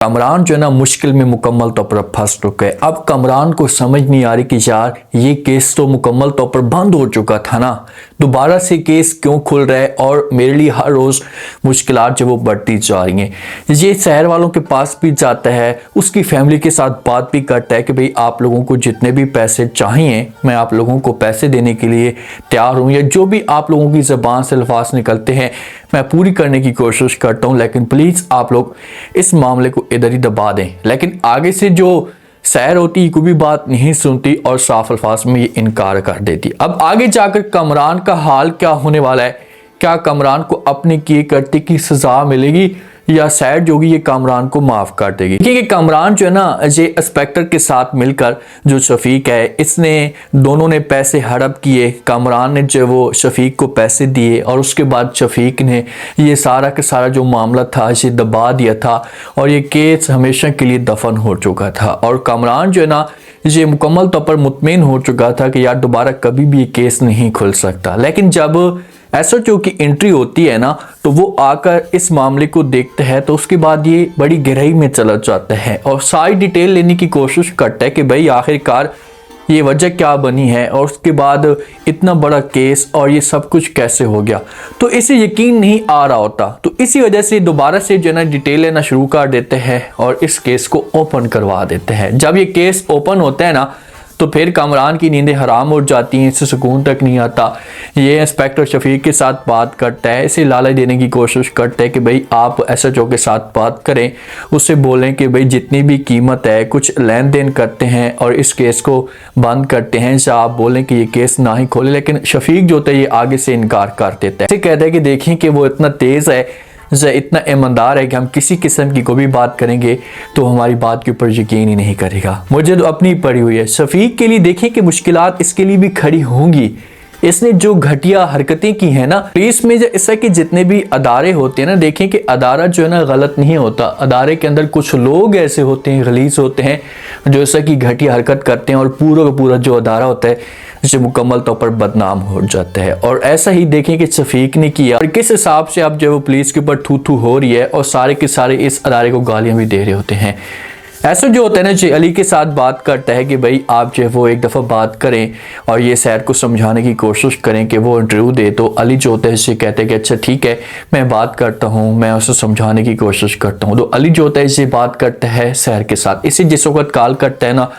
कमरान जो है ना मुश्किल में मुकम्मल तौर पर फंस चुका है। अब कमरान को समझ नहीं आ रही कि यार ये केस तो मुकम्मल तौर पर बंद हो चुका था ना, दोबारा से केस क्यों खुल रहा है और मेरे लिए हर रोज़ मुश्किलात जो वो बढ़ती जा रही हैं। ये शहर वालों के पास भी जाता है, उसकी फैमिली के साथ बात भी करता है कि भाई आप लोगों को जितने भी पैसे चाहिए मैं आप लोगों को पैसे देने के लिए तैयार हूँ, या जो भी आप लोगों की ज़बान से अल्फाज निकलते हैं मैं पूरी करने की कोशिश करता हूँ, लेकिन प्लीज़ आप लोग इस मामले को इधर ही दबा दें। लेकिन आगे से जो सैर होती कोई भी बात नहीं सुनती और साफ अल्फाज में ये इनकार कर देती। अब आगे जाकर कमरान का हाल क्या होने वाला है? क्या कमरान को अपने किए करते की सजा मिलेगी या सैर जो होगी ये कमरान को माफ कर देगी? क्योंकि कमरान जो है ना ये इंस्पेक्टर के साथ मिलकर जो शफीक है इसने दोनों ने पैसे हड़प किए। कमरान ने जो वो शफीक को पैसे दिए और उसके बाद शफीक ने ये सारा का सारा जो मामला था इसे दबा दिया था और ये केस हमेशा के लिए दफन हो चुका था। और कमरान जो है ना ये मुकम्मल तौर पर मुतमईन हो चुका था कि यार दोबारा कभी भी ये केस नहीं खुल सकता। लेकिन जब एसएचओ की एंट्री होती है ना तो वो आकर इस मामले को देखते हैं तो उसके बाद ये बड़ी गहराई में चला जाता है और सारी डिटेल लेने की कोशिश करता है कि भाई आखिरकार ये वजह क्या बनी है और उसके बाद इतना बड़ा केस और ये सब कुछ कैसे हो गया। तो इसे यकीन नहीं आ रहा होता, तो इसी वजह से दोबारा से जो है डिटेल लेना शुरू कर देते हैं और इस केस को ओपन करवा देते हैं। जब ये केस ओपन होता है ना तो फिर कमरान की नींदें हराम हो जाती हैं, इससे सुकून तक नहीं आता। ये इंस्पेक्टर शफीक के साथ बात करता है, इसे लालच देने की कोशिश करता है कि भाई आप एसएचओ के साथ बात करें, उससे बोलें कि भाई जितनी भी कीमत है कुछ लेन देन करते हैं और इस केस को बंद करते हैं, या आप बोलें कि ये केस ना ही खोले। लेकिन शफीक जो होता है ये आगे से इनकार कर देता है। इसे कहता है कि देखें कि वो इतना तेज़ है, इतना ईमानदार है कि हम किसी किस्म की कोई भी बात करेंगे तो हमारी बात के ऊपर यकीन ही नहीं करेगा। मुझे तो अपनी पड़ी हुई है। शफीक के लिए देखें कि मुश्किलात इसके लिए भी खड़ी होंगी। इसने जो घटिया हरकतें की हैं ना, पुलिस में ऐसा कि जितने भी अदारे होते हैं ना, देखें कि अदारा जो है ना गलत नहीं होता, अदारे के अंदर कुछ लोग ऐसे होते हैं, गलीज होते हैं जो ऐसा की घटिया हरकत करते हैं और पूरा का पूरा जो अदारा होता है जिसे मुकम्मल तौर पर बदनाम हो जाता है। और ऐसा ही देखें कि शफीक ने किया और किस हिसाब से अब जो पुलिस के ऊपर थू थू हो रही है और सारे के सारे इस अदारे को गालियां भी दे रहे होते हैं। ऐसा जो होता है ना जी अली के साथ बात करता है कि भाई आप जो है वो एक दफ़ा बात करें और ये सैर को समझाने की कोशिश करें कि वो इंटरव्यू दे। तो अली जो होता है इससे कहते हैं कि अच्छा ठीक है मैं बात करता हूँ, मैं उसे समझाने की कोशिश करता हूँ। तो अली जो होता है इससे बात करता है सैर के साथ। इसे जिस वक्त कॉल करता है ना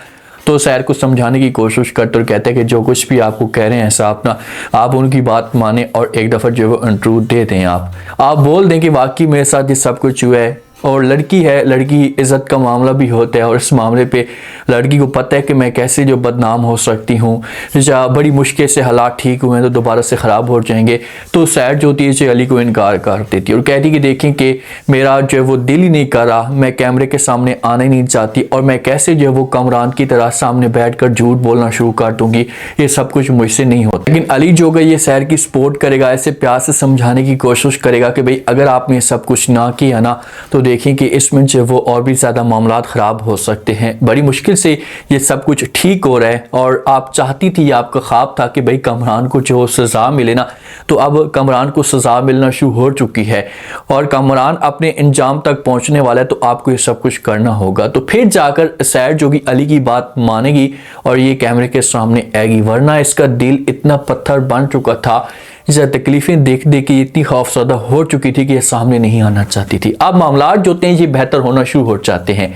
तो सैर को समझाने की कोशिश करते और कहते हैं कि जो कुछ भी आपको कह रहे हैं ऐसा अपना आप उनकी बात माने और एक दफ़ा जो है वो इंटरव्यू दे दें। आप बोल दें कि वाकई मेरे साथ ये सब कुछ हुआ है और लड़की है, लड़की इज़्ज़त का मामला भी होता है और इस मामले पे लड़की को पता है कि मैं कैसे जो बदनाम हो सकती हूँ, या बड़ी मुश्किल से हालात ठीक हुए हैं तो दोबारा से ख़राब हो जाएंगे। तो सैर जो होती है जो अली को इनकार कर देती है और कहती कि देखें कि मेरा जो है वो दिल ही नहीं कर रहा, मैं कैमरे के सामने आना ही नहीं चाहती और मैं कैसे जो है वो कमरान की तरह सामने बैठ कर झूठ बोलना शुरू कर दूँगी, ये सब कुछ मुझसे नहीं होता। लेकिन अली जो है ये सैर की सपोर्ट करेगा, ऐसे प्यार से समझाने की कोशिश करेगा कि भाई अगर आपने सब कुछ ना किया ना तो देखें कि इसमें जो वो और भी ज़्यादा मामलात ख़राब हो सकते हैं। बड़ी मुश्किल से ये सब कुछ ठीक हो रहा है और आप चाहती थी, आपका ख्वाब था कि भाई कमरान को जो सज़ा मिले ना, तो अब कमरान को सज़ा मिलना शुरू हो चुकी है और कमरान अपने इंजाम तक पहुंचने वाला है। तो आपको ये सब कुछ करना होगा। तो फिर जाकर सैर जो कि अली की बात मानेगी और ये कैमरे के सामने आएगी, वरना इसका दिल इतना पत्थर बन चुका था, इसे तकलीफें देख देख के इतनी खौफज़दा हो चुकी थी कि ये सामने नहीं आना चाहती थी। अब मामलात जो होते हैं ये बेहतर होना शुरू हो जाते हैं।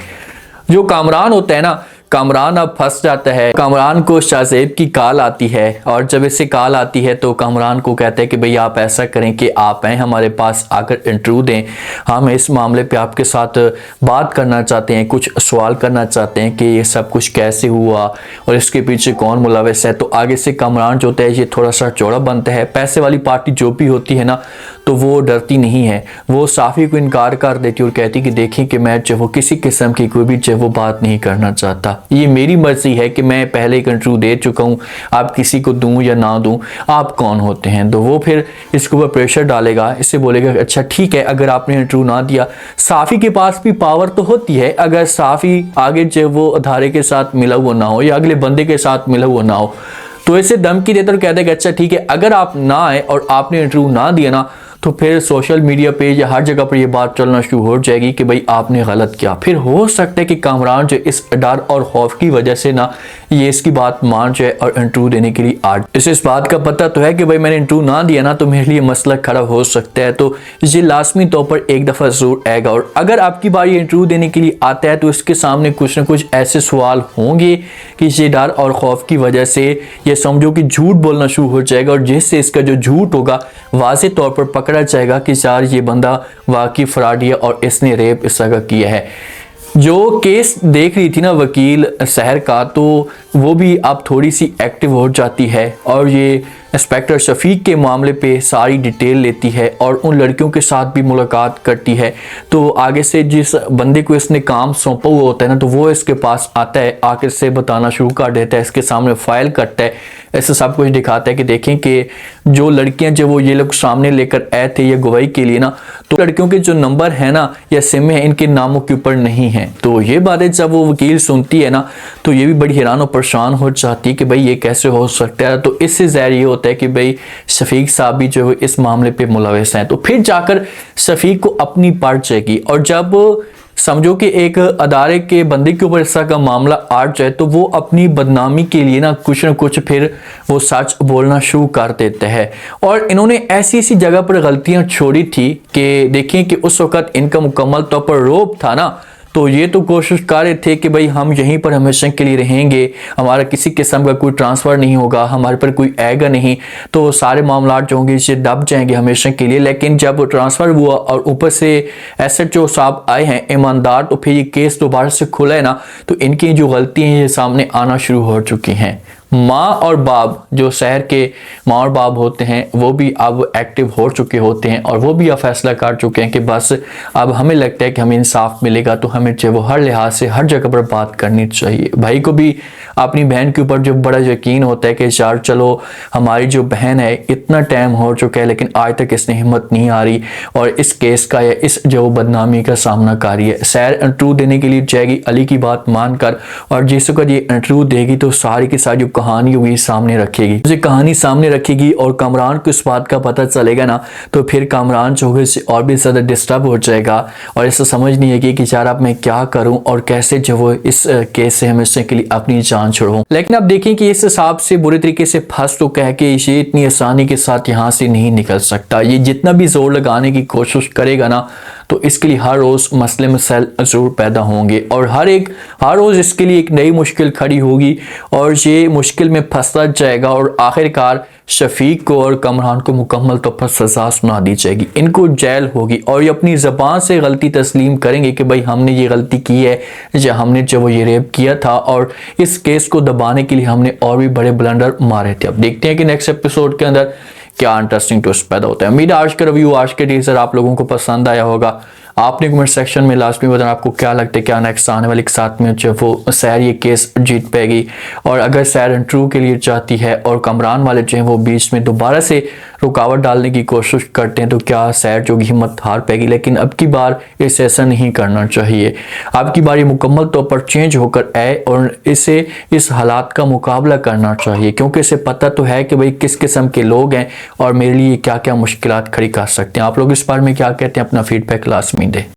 जो कामरान होता है ना, कामरान अब फंस जाता है। कामरान को शाहज़ेब की कॉल आती है और जब इससे कॉल आती है तो कामरान को कहते हैं कि भाई आप ऐसा करें कि आप आएँ हमारे पास आकर इंटरव्यू दें, हम इस मामले पे आपके साथ बात करना चाहते हैं, कुछ सवाल करना चाहते हैं कि ये सब कुछ कैसे हुआ और इसके पीछे कौन मुलविस है। तो आगे से कामरान जो होता है ये थोड़ा सा चौड़ा बनता है। पैसे वाली पार्टी जो भी होती है ना तो वो डरती नहीं है, वो साफ़ी को इनकार कर देती और कहती कि देखें कि मैं जो वो किसी किस्म की कोई भी जो वो बात नहीं करना चाहता, ये मेरी मर्जी है कि मैं पहले एक इंटरव्यू दे चुका हूँ, आप किसी को दूं या ना दूं, आप कौन होते हैं। तो वो फिर इसके ऊपर प्रेशर डालेगा, इससे बोलेगा अच्छा ठीक है अगर आपने इंटरव्यू ना दिया। साफ़ी के पास भी पावर तो होती है, अगर साफ़ी आगे जो वो अधारे के साथ मिला हुआ ना हो या अगले बंदे के साथ मिला हुआ ना हो तो ऐसे धमकी देते और कहते हैं कि अच्छा ठीक है अगर आप ना आए और आपने इंटरव्यू ना दिया ना तो फिर सोशल मीडिया पे या हर जगह पर ये बात चलना शुरू हो जाएगी कि भाई आपने गलत किया। फिर हो सकता है कि कामरान जो इस डर और खौफ की वजह से ना ये इसकी बात मान जाए और इंटरव्यू देने के लिए आ जाए। इस बात का पता तो है कि भाई मैंने इंटरव्यू ना दिया ना तो मेरे लिए मसला खड़ा हो सकता है, तो ये लाजमी तौर पर एक दफ़ा ज़रूर आएगा। और अगर आपकी बारी इंटरव्यू देने के लिए आता है तो इसके सामने कुछ ना कुछ ऐसे सवाल होंगे कि ये डर और खौफ की वजह से ये समझो कि झूठ बोलना शुरू हो जाएगा, और जिससे इसका जो झूठ होगा वाज़े तौर पर पकड़ा जाएगा कि यार ये बंदा वाकई फ्रॉडी है और इसने रेप इस जगह किया है। जो केस देख रही थी ना वकील शहर का, तो वो भी अब थोड़ी सी एक्टिव हो जाती है और ये इंस्पेक्टर शफीक के मामले पे सारी डिटेल लेती है और उन लड़कियों के साथ भी मुलाकात करती है। तो आगे से जिस बंदे को इसने काम सौंपा हुआ होता है ना, तो वो इसके पास आता है, आके से बताना शुरू कर देता है, इसके सामने फाइल करता है, ऐसे सब कुछ दिखाता है कि देखें कि जो लड़कियां जो वो ये लोग सामने लेकर आए थे ये गवाही के लिए ना, तो लड़कियों के जो नंबर है ना या सिम है इनके नामों के ऊपर नहीं है। तो ये बातें जब वो वकील सुनती है ना तो ये भी बड़ी हैरान और परेशान हो जाती है कि भाई ये कैसे हो सकता है। तो इससे ज़ाहिर ये होता है कि भाई शफीक साहब भी जो है इस मामले पे मुलविस हैं। तो फिर जाकर शफीक को अपनी पड़ जाएगी, और जब समझो कि एक अदारे के बंदे के ऊपर इस तरह का मामला आ जाए तो वो अपनी बदनामी के लिए ना कुछ फिर वो सच बोलना शुरू कर देते हैं। और इन्होंने ऐसी ऐसी जगह पर गलतियां छोड़ी थी कि देखिए कि उस वक्त इनका मुकम्मल तौर पर रोब था ना, तो ये तो कोशिश कर रहे थे कि भाई हम यहीं पर हमेशा के लिए रहेंगे, हमारा किसी किस्म का कोई ट्रांसफ़र नहीं होगा, हमारे पर कोई आएगा नहीं, तो सारे मामला जो होंगे इसे दब जाएंगे हमेशा के लिए। लेकिन जब ट्रांसफ़र हुआ और ऊपर से SHO साहब आए हैं ईमानदार, तो फिर ये केस दोबारा से खुला है ना, तो इनकी जो गलतियाँ हैं ये सामने आना शुरू हो चुकी हैं। माँ और बाप, जो शहर के माँ और बाप होते हैं, वो भी अब एक्टिव हो चुके होते हैं और वो भी अब फैसला कर चुके हैं कि बस अब हमें लगता है कि हमें इंसाफ मिलेगा, तो हमें चाहे वो हर लिहाज से हर जगह पर बात करनी चाहिए। भाई को भी अपनी बहन के ऊपर जो बड़ा यकीन होता है कि यार चलो हमारी जो बहन है इतना टाइम हो चुका है लेकिन आज तक इसने हिम्मत नहीं आ रही और इस केस का या इस जो बदनामी का सामना कर रही है। सैर इंटरव्यू देने के लिए जाएगी अली की बात मानकर, और जिस वक्त ये इंटरव्यू देगी तो सारी की सारी जो कहानी होगी सामने रखेगी, उसे कहानी सामने रखेगी और कामरान को इस बात का पता चलेगा ना, तो फिर कामरान जो है और भी ज़्यादा डिस्टर्ब हो जाएगा और ऐसा समझ नहीं है कि यार अब मैं क्या करूं और कैसे जो वो इस केस से हमेशा के लिए अपनी जान छुड़ाऊं। लेकिन अब देखें कि इस हिसाब से बुरे तरीके से फंस तो कह के ये इतनी आसानी के साथ यहाँ से नहीं निकल सकता। ये जितना भी जोर लगाने की कोशिश करेगा ना, तो इसके लिए हर रोज़ मसले मसाइल ज़रूर पैदा होंगे और हर रोज़ इसके लिए एक नई मुश्किल खड़ी होगी और ये मुश्किल में फंसता जाएगा और आखिरकार शफीक को और कामरान को मुकम्मल तौर पर सज़ा सुना दी जाएगी, इनको जेल होगी और ये अपनी ज़बान से गलती तस्लीम करेंगे कि भाई हमने ये गलती की है या हमने जब वो ये रेप किया था और इस केस को दबाने के लिए हमने और भी बड़े ब्लंडर मारे थे। अब देखते हैं कि नेक्स्ट एपिसोड के अंदर क्या इंटरेस्टिंग ट्विस्ट पैदा होता है। उम्मीद है आज का रिव्यू, आज के टीजर आप लोगों को पसंद आया होगा। आपने कमेंट सेक्शन में लास्ट में बताना आपको क्या लगता है, क्या नेक्स्ट आने वाले के साथ में जो वो सैर ये केस जीत पाएगी, और अगर सैर इंटरव्यू के लिए चाहती है और कामरान वाले जो हैं वो बीच में दोबारा से रुकावट डालने की कोशिश करते हैं, तो क्या सैर जो हिम्मत हार पाएगी। लेकिन अब की बार इसे ऐसा नहीं करना चाहिए, अब की बार ये मुकम्मल तौर पर चेंज होकर आए और इसे इस हालात का मुकाबला करना चाहिए, क्योंकि इसे पता तो है कि भाई किस किस्म के लोग हैं और मेरे लिए क्या क्या मुश्किलात खड़ी कर सकते हैं। आप लोग इस बारे में क्या कहते हैं, अपना फीडबैक लाजमी दें।